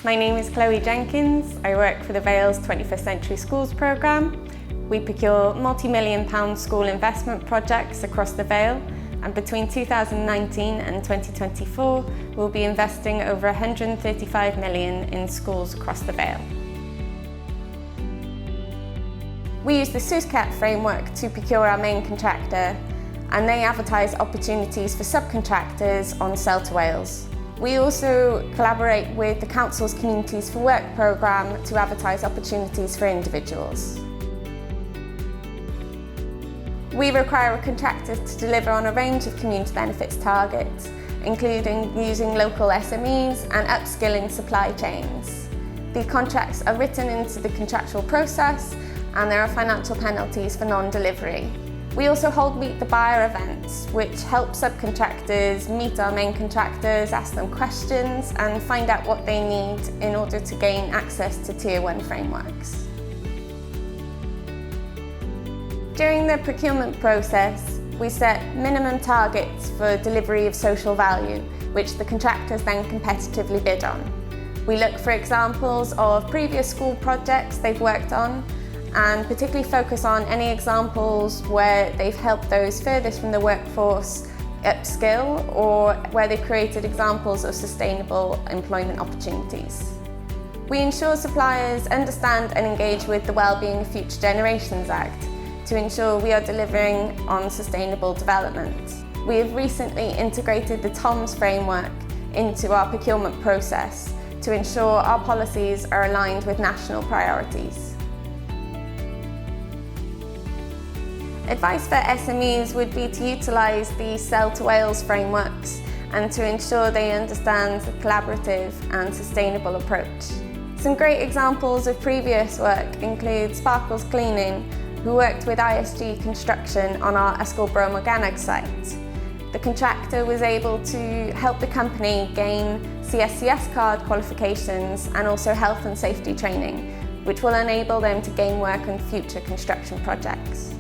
My name is Chloe Jenkins. I work for the Vale's 21st Century Schools programme. We procure multi-million-pound school investment projects across the Vale, and between 2019 and 2024, we'll be investing over 135 million in schools across the Vale. We use the SUSCAT framework to procure our main contractor, and they advertise opportunities for subcontractors on Sell to Wales. We also collaborate with the Council's Communities for Work programme to advertise opportunities for individuals. We require a contractor to deliver on a range of community benefits targets, including using local SMEs and upskilling supply chains. The contracts are written into the contractual process, and there are financial penalties for non-delivery. We also hold Meet the Buyer events, which help subcontractors meet our main contractors, ask them questions and find out what they need in order to gain access to Tier 1 frameworks. During the procurement process, we set minimum targets for delivery of social value, which the contractors then competitively bid on. We look for examples of previous school projects they've worked on, and particularly focus on any examples where they've helped those furthest from the workforce upskill, or where they've created examples of sustainable employment opportunities. We ensure suppliers understand and engage with the Wellbeing of Future Generations Act to ensure we are delivering on sustainable development. We have recently integrated the TOMS framework into our procurement process to ensure our policies are aligned with national priorities. Advice for SMEs would be to utilise the Sell to Wales frameworks and to ensure they understand the collaborative and sustainable approach. Some great examples of previous work include Sparkles Cleaning, who worked with ISG Construction on our Morgannwg site. The contractor was able to help the company gain CSCS card qualifications and also health and safety training, which will enable them to gain work on future construction projects.